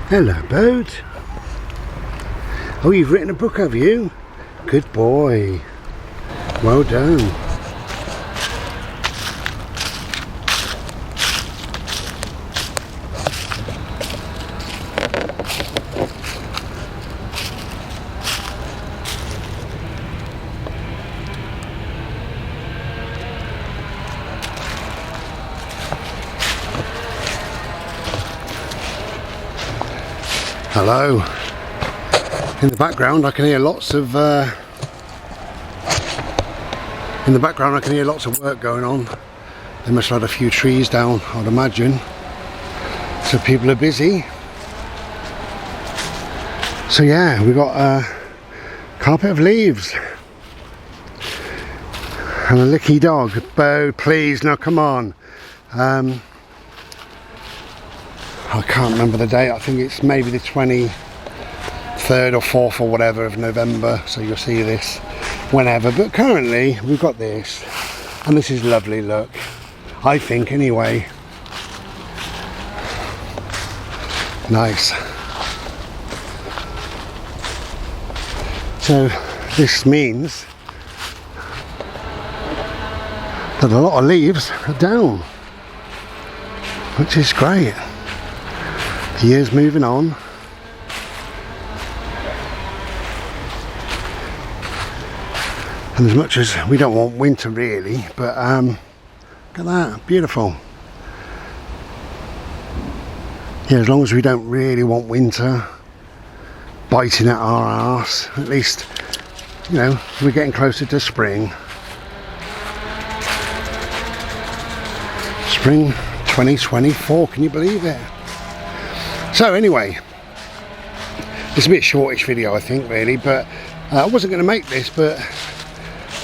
Hello, boat. Oh, you've written a book, have you? Good boy. Well done. Hello. In the background I can hear lots of work going on. They must have had a few trees down, I'd imagine. So people are busy. So yeah, we've got a carpet of leaves. And a licky dog. Bo, please, now come on. I can't remember the date. I think it's maybe the 23rd or 4th or whatever of November, so you'll see this whenever, but currently we've got this, and this is lovely. Look, I think anyway. Nice. So this means that a lot of leaves are down, which is great. The year's moving on. And as much as we don't want winter really, but look at that, beautiful. Yeah, as long as we don't really want winter biting at our arse, at least, you know, we're getting closer to spring. Spring 2024, can you believe it? So anyway, it's a bit shortish video I think really, but I wasn't going to make this, but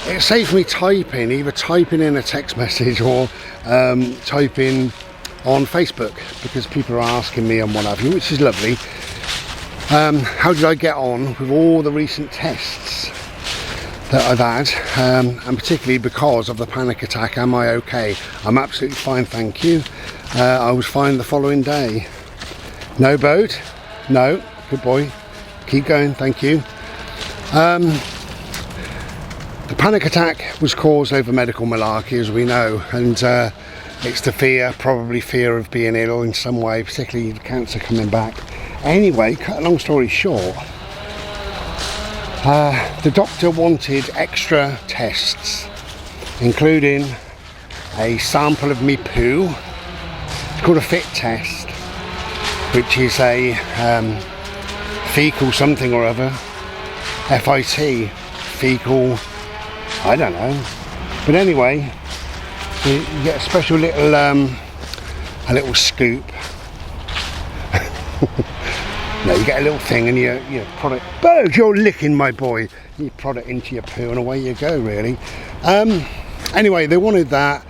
it saves me either typing in a text message or typing on Facebook, because people are asking me and what have you, which is lovely. How did I get on with all the recent tests that I've had, and particularly because of the panic attack? Am I okay? I'm absolutely fine, thank you. I was fine the following day. No boat? No. Good boy. Keep going, thank you. The panic attack was caused over medical malarkey, as we know, and it's the fear, probably fear of being ill in some way, particularly cancer coming back. Anyway, cut a long story short, the doctor wanted extra tests, including a sample of me poo. It's called a fit test, which is a fecal something or other, FIT, fecal, I don't know, but anyway, you get a special little a little scoop. No, you get a little thing and you prod it. Bird, you're licking my boy. You prod it into your poo and away you go, really. Anyway, they wanted that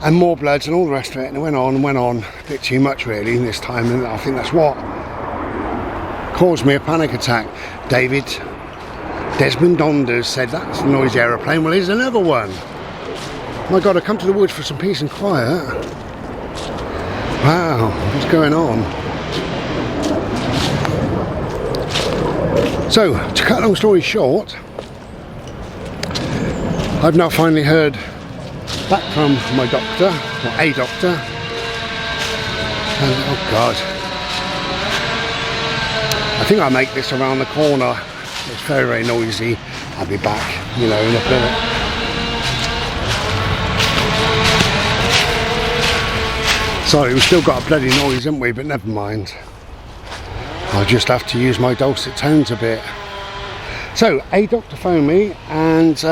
and more bloods and all the rest of it, and it went on and went on. A bit too much really this time, and I think that's what caused me a panic attack. Desmond Donders said that's a noisy aeroplane. Well, here's another one. My God, I come to the woods for some peace and quiet. Wow, what's going on? So, to cut a long story short, I've now finally heard back from my doctor, or a doctor, and oh God, I think I'll make this around the corner. It's very, very noisy. I'll be back, you know, in a minute. Sorry, we've still got a bloody noise, haven't we? But never mind. I'll just have to use my dulcet tones a bit. So, a doctor phoned me, and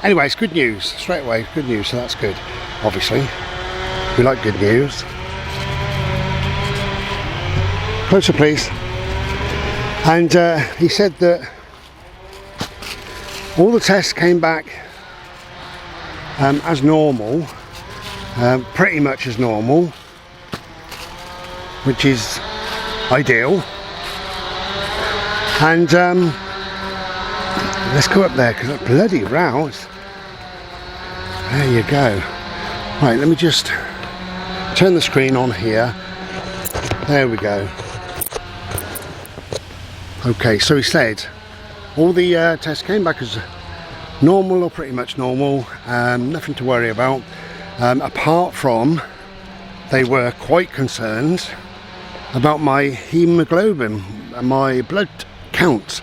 anyway, it's good news. Straight away, good news, so that's good. Obviously, we like good news. Closer, please. And he said that all the tests came back as normal, pretty much as normal, which is ideal. And let's go up there because that bloody rouse. There you go. Right, let me just turn the screen on here. There we go. Okay, so he said all the tests came back as normal or pretty much normal, nothing to worry about, apart from they were quite concerned about my hemoglobin and my blood count.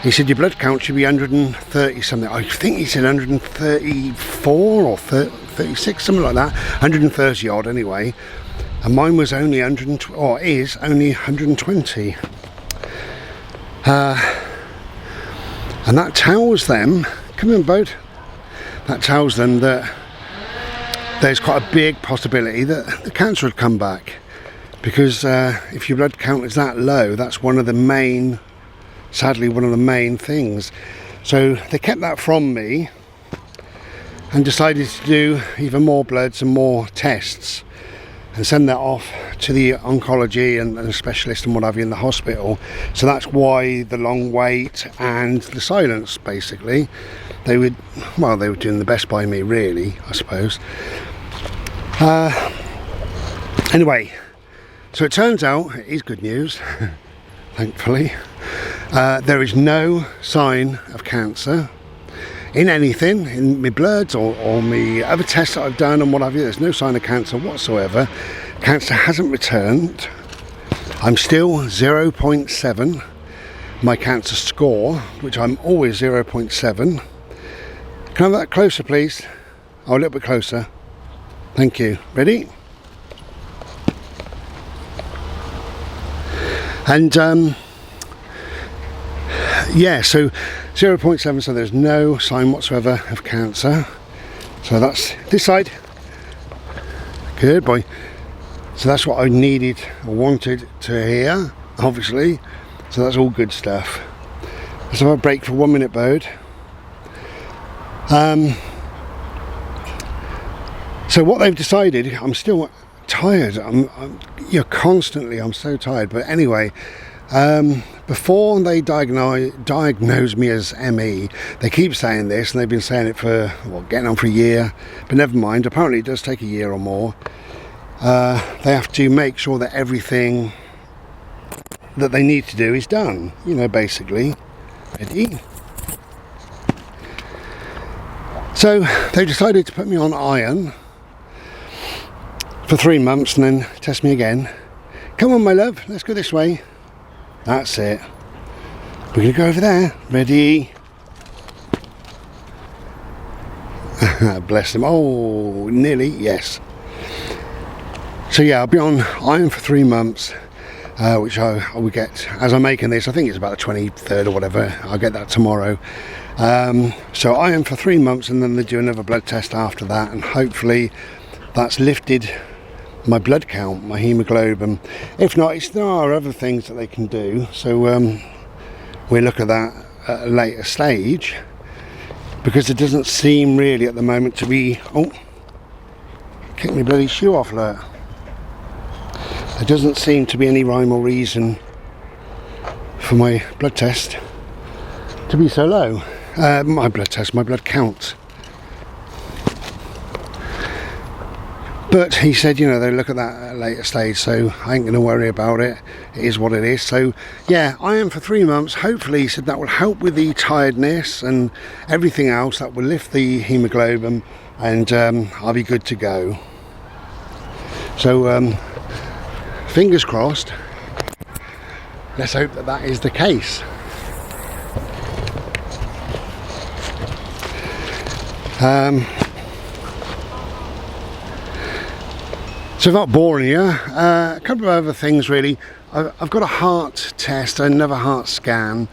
He said your blood count should be 130 something. I think he said 134 or 36, something like that. 130 odd anyway. And mine was only 120, or is only 120. And that tells them, come in boat, that tells them that there's quite a big possibility that the cancer would come back. Because if your blood count is that low, that's one of the main, sadly one of the main things. So they kept that from me and decided to do even more bloods and more tests and send that off to the oncology and the specialist and what have you in the hospital. So that's why the long wait and the silence, basically. They were doing the best by me, really, I suppose. Anyway, so it turns out it is good news, thankfully. There is no sign of cancer in anything, in my bloods or my other tests that I've done and what have you. There's no sign of cancer whatsoever. Cancer hasn't returned. I'm still 0.7, my cancer score, which I'm always 0.7. Can I have that closer, please? Oh, a little bit closer. Thank you. Ready? And yeah, so 0.7, so there's no sign whatsoever of cancer. So that's this side. Good boy. So that's what I needed or wanted to hear, obviously. So that's all good stuff. Let's have a break for 1 minute, Bode. So what they've decided, I'm still tired. I'm so tired. But anyway, before they diagnose me as ME, they keep saying this, and they've been saying it for, getting on for a year. But never mind, apparently it does take a year or more. They have to make sure that everything that they need to do is done, basically. Ready? So they decided to put me on iron for 3 months and then test me again. Come on, my love, let's go this way. That's it. We're going to go over there. Ready? Bless them. Oh, nearly, yes. So yeah, I'll be on iron for 3 months, which I will get, as I'm making this, I think it's about the 23rd or whatever. I'll get that tomorrow. So iron for 3 months, and then they do another blood test after that, and hopefully that's lifted my blood count, my hemoglobin. If not, there are other things that they can do. So we'll look at that at a later stage, because it doesn't seem really at the moment to be... Oh, kick my bloody shoe off, look. There doesn't seem to be any rhyme or reason for my blood test to be so low. My blood count. But he said, they'll look at that at a later stage, so I ain't going to worry about it. It is what it is. So, yeah, iron for 3 months. Hopefully, he said that will help with the tiredness and everything else. That will lift the hemoglobin, and I'll be good to go. So, fingers crossed. Let's hope that that is the case. So not boring you, a couple of other things really. I've got a heart test, another heart scan,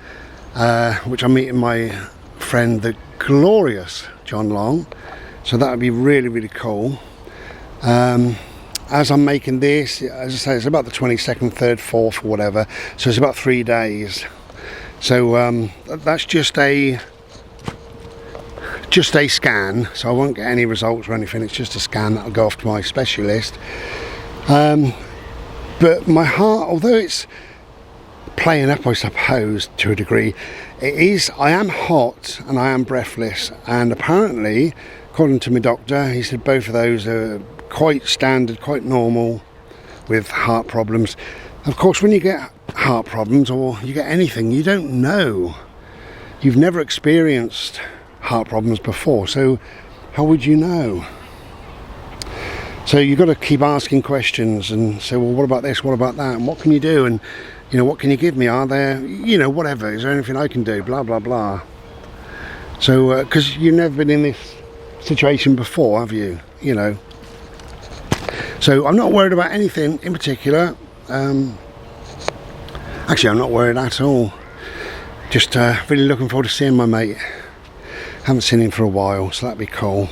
which I'm meeting my friend, the glorious John Long. So that would be really, really cool. As I'm making this, as I say, it's about the 22nd, 3rd, 4th or whatever. So it's about 3 days. So that's just a scan, so I won't get any results or anything. It's just a scan that'll go off to my specialist. But my heart, although it's playing up, I suppose, to a degree, I am hot and I am breathless, and apparently, according to my doctor, he said both of those are quite standard, quite normal with heart problems. Of course, when you get heart problems or you get anything, you don't know. You've never experienced heart problems before, so how would you know? So you've got to keep asking questions and say, well, what about this, what about that, and what can you do, and you know, what can you give me, are there, you know, whatever, is there anything I can do, blah blah blah. So because you've never been in this situation before, have you? You know, so I'm not worried about anything in particular. Actually, I'm not worried at all. Just really looking forward to seeing my mate. Haven't seen him for a while, so that'd be cool.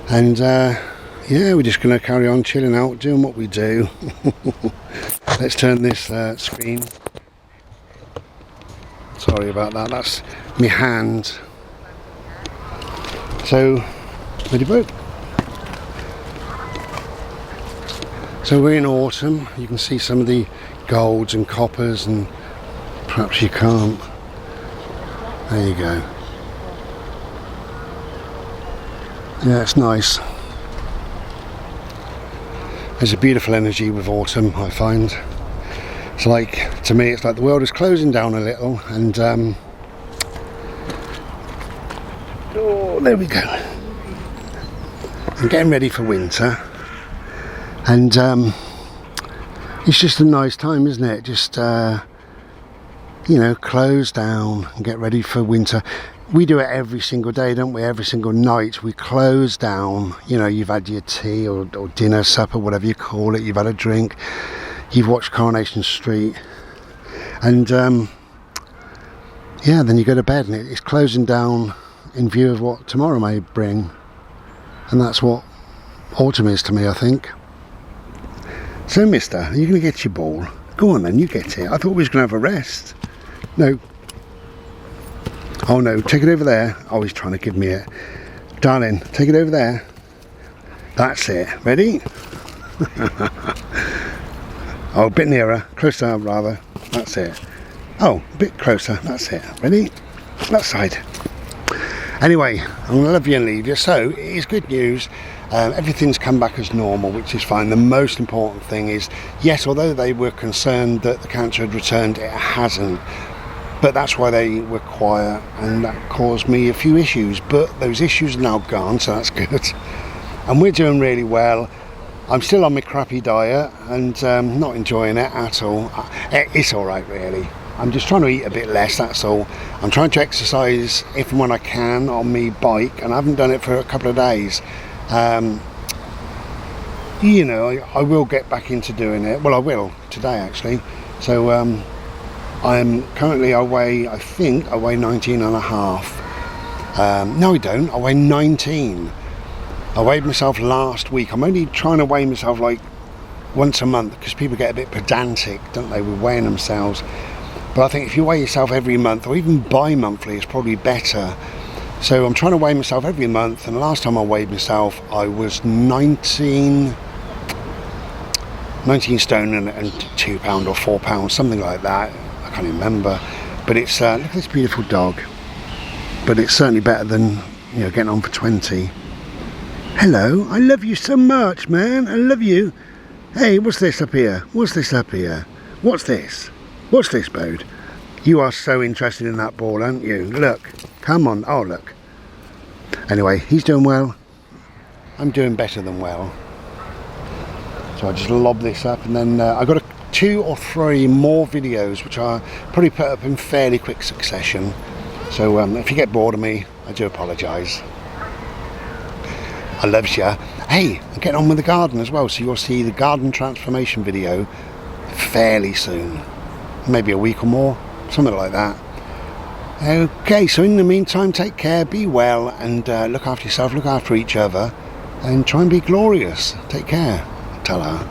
And yeah, we're just going to carry on chilling out, doing what we do. Let's turn this screen. Sorry about that, that's my hand. So, ready, bro? So we're in autumn. You can see some of the golds and coppers, and perhaps you can't. There you go. Yeah, it's nice. There's a beautiful energy with autumn, I find. It's like, to me, it's like the world is closing down a little, and oh, there we go. I'm getting ready for winter, and it's just a nice time, isn't it? Just you know, close down and get ready for winter. We do it every single day, don't we? Every single night we close down. You know, you've had your tea or dinner, supper, whatever you call it. You've had a drink. You've watched Coronation Street, and yeah, then you go to bed, and it's closing down in view of what tomorrow may bring. And that's what autumn is to me, I think. So, mister, are you going to get your ball? Go on then, you get it. I thought we was going to have a rest. No. Oh no, take it over there. Oh, he's trying to give me it. Darling, take it over there. That's it. Ready? Oh, a bit nearer. Closer, rather. That's it. Oh, a bit closer. That's it. Ready? That side. Anyway, I'm going to love you and leave you. So, it is good news. Everything's come back as normal, which is fine. The most important thing is, yes, although they were concerned that the cancer had returned, it hasn't. But that's why they were quiet, and that caused me a few issues. But those issues are now gone, so that's good. And we're doing really well. I'm still on my crappy diet and not enjoying it at all. It's all right, really. I'm just trying to eat a bit less, that's all. I'm trying to exercise if and when I can on my bike, and I haven't done it for a couple of days. You know, I will get back into doing it. Well, I will today, actually. So I'm currently, I think I weigh 19 and a half. No, I don't. I weigh 19. I weighed myself last week. I'm only trying to weigh myself like once a month, because people get a bit pedantic, don't they, with weighing themselves. But I think if you weigh yourself every month, or even bi-monthly, it's probably better. So I'm trying to weigh myself every month, and the last time I weighed myself, I was 19 stone and 2 pound or 4 pounds, something like that. I can't remember. But it's, look at this beautiful dog. But it's certainly better than, you know, getting on for 20. Hello, I love you so much, man. I love you. Hey, what's this up here? What's this up here? What's this? What's this, Bode? You are so interested in that ball, aren't you? Look, come on. Oh, look. Anyway, he's doing well. I'm doing better than well. So I just lob this up, and then I've got 2 or 3 more videos which I probably put up in fairly quick succession. So if you get bored of me, I do apologise. I love you. Hey, I'm getting on with the garden as well, so you'll see the garden transformation video fairly soon. Maybe a week or more, something like that. Okay, so in the meantime, take care, be well, and look after yourself, look after each other, and try and be glorious. Take care. Ta-ra.